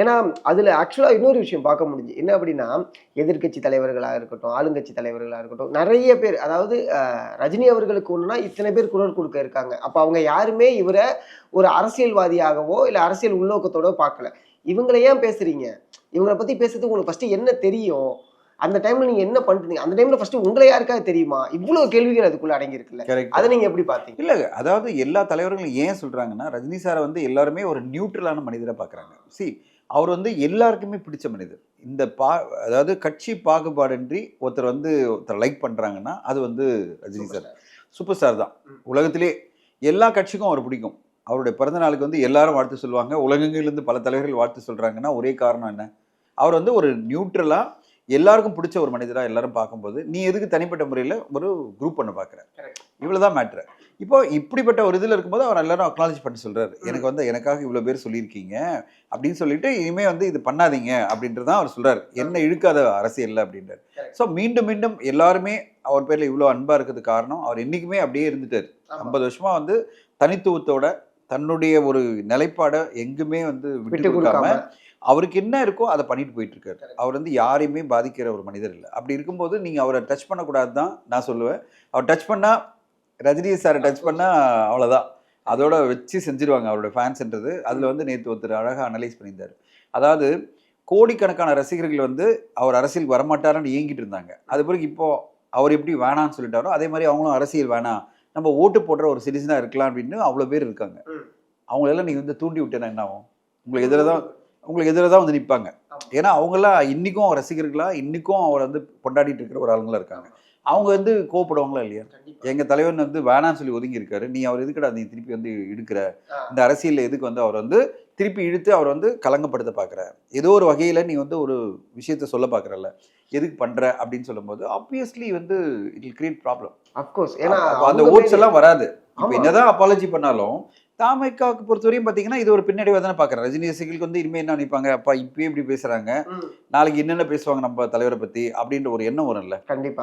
ஏன்னா அதுல ஆக்சுவலா இன்னொரு விஷயம் பார்க்க முடிஞ்சு என்ன அப்படின்னா எதிர்க்கட்சி தலைவர்களா இருக்கட்டும், ஆளுங்கட்சி தலைவர்களா இருக்கட்டும், நிறைய பேர் அதாவது ரஜினி அவர்களுக்கு ஒண்ணுனா இத்தனை பேர் குரல் கொடுக்க இருக்காங்க. அப்ப அவங்க யாருமே இவரை ஒரு அரசியல்வாதியாகவோ இல்ல அரசியல் உள்நோக்கத்தோட பார்க்கல. இவங்களை ஏன் பேசுறீங்க? இவங்களை பத்தி பேசுறதுக்கு உங்களுக்கு ஃபர்ஸ்ட் என்ன தெரியும்? அந்த டைம்ல நீங்க என்ன பண்றீங்க? அந்த டைம்ல ஃபர்ஸ்ட் உங்களை யாருக்காவது தெரியுமா? இவ்வளவு கேள்விகள் அதுக்குள்ள அடங்கி இருக்குல்ல. கரெக்ட். அதை நீங்க எப்படி பாத்தீங்க? இல்ல அதாவது எல்லா தலைவர்களும் ஏன் சொல்றாங்கன்னா ரஜினி சாரை வந்து எல்லாருமே ஒரு நியூட்ரலான மனிதரை பார்க்குறாங்க. அவர் வந்து எல்லாருக்குமே பிடிச்ச மனிதர். இந்த அதாவது கட்சி பாகுபாடின்றி ஒருத்தர் லைக் பண்றாங்கன்னா அது வந்து ரஜினி சார் சூப்பர் ஸ்டார் தான். உலகத்திலே எல்லா கட்சிக்கும் அவர் பிடிக்கும். அவருடைய பிறந்த நாளுக்கு வந்து எல்லாரும் வாழ்த்து சொல்லுவாங்க. உலகங்களிலிருந்து பல தலைவர்கள் வாழ்த்து சொல்றாங்கன்னா ஒரே காரணம் என்ன? அவர் வந்து ஒரு நியூட்ரலா எல்லாருக்கும் பிடிச்ச ஒரு மனிதரா எல்லாரும் பார்க்கும்போது நீ எதுக்கு தனிப்பட்ட முறையில் ஒரு குரூப் பண்ண பார்க்குற, இவ்வளவுதான் மேட்ரு. இப்போ இப்படிப்பட்ட ஒரு இதில் இருக்கும்போது அவர் எல்லாரும் அக்னாலஜ் பண்ணி சொல்றாரு, எனக்கு வந்து எனக்காக இவ்வளோ பேர் சொல்லியிருக்கீங்க அப்படின்னு சொல்லிட்டு இனிமே வந்து இது பண்ணாதீங்க அப்படின்றதான் அவர் சொல்றாரு. என்ன இழுக்காத அரசியல் அப்படின்றார். ஸோ மீண்டும் மீண்டும் எல்லாருமே அவர் பேர்ல இவ்வளோ அன்பா இருக்கிறது காரணம் அவர் என்னைக்குமே அப்படியே இருந்துட்டார். 50 வருஷமா வந்து தனித்துவத்தோட தன்னுடைய ஒரு நிலைப்பாடை எங்குமே வந்து விட்டு கொடுக்காம அவருக்கு என்ன இருக்கோ அதை பண்ணிட்டு போயிட்டு இருக்காரு. அவர் வந்து யாரையுமே பாதிக்கிற ஒரு மனிதர் இல்லை. அப்படி இருக்கும்போது நீங்க அவரை டச் பண்ணக்கூடாது தான் நான் சொல்லுவேன். அவர் டச் பண்ணா ரஜினி சாரை டச் பண்ணா அவ்வளோதான், அதோட வச்சு செஞ்சிருவாங்க அவரோட ஃபேன்ஸ்ன்றது. அதில் வந்து நேற்று ஒருத்தர் அழகாக அனலைஸ் பண்ணியிருந்தார். அதாவது கோடிக்கணக்கான ரசிகர்கள் வந்து அவர் அரசியல் வரமாட்டாருன்னு ஏங்கிட்டு இருந்தாங்க. அது பிறகு இப்போ அவர் எப்படி வேணான்னு சொல்லிட்டாரோ அதே மாதிரி அவங்களும் அரசியல் வேணாம், நம்ம ஓட்டு போடுற ஒரு சிட்டிசனாக இருக்கலாம் அப்படின்னு அவ்வளோ பேர் இருக்காங்க. அவங்களெல்லாம் நீங்கள் வந்து தூண்டி விட்டேன்னா என்ன ஆகும்? உங்களுக்கு எதிராக தான் வந்து நிற்பாங்க. ஏன்னா அவங்களாம் இன்றைக்கும் ரசிகர்களாக இன்றைக்கும் அவரை வந்து கொண்டாடிட்டு இருக்கிற ஒரு ஆளுங்களாக இருக்காங்க. அவங்க வந்து கோவப்படுவாங்களா இல்லையா? எங்கள் தலைவன் வந்து வேணான்னு சொல்லி ஒதுங்கி இருக்காரு, நீ அவர் எதுக்குடா நீ திருப்பி வந்து இழுக்கிற, இந்த அரசியலில் எதுக்கு வந்து அவர் வந்து திருப்பி இழுத்து அவர் வந்து கலங்கப்படுத்த பார்க்குற, ஏதோ ஒரு வகையில் நீ வந்து ஒரு விஷயத்த சொல்ல பார்க்குறல்ல, எதுக்கு பண்ணுற அப்படின்னு சொல்லும்போது ஆப்வியஸ்லி வந்து it will create problem. Of course. ஏன்னா அந்த ஓட்ஸ் எல்லாம் வராது. இப்போ என்னதான் அப்பாலஜி பண்ணாலும் தாமைக்காவுக்கு பொறுத்தவரையும் பார்த்தீங்கன்னா இது ஒரு பின்னடைவாக தானே பார்க்குறேன். ரஜினி ரசிகர்களுக்கு வந்து இனிமேல் என்ன நினைப்பாங்க, அப்பா இப்பயே இப்படி பேசுகிறாங்க, நாளைக்கு என்னென்ன பேசுவாங்க நம்ம தலைவரை பற்றி அப்படின்ற ஒரு எண்ணம் வரும்ல. கண்டிப்பாக.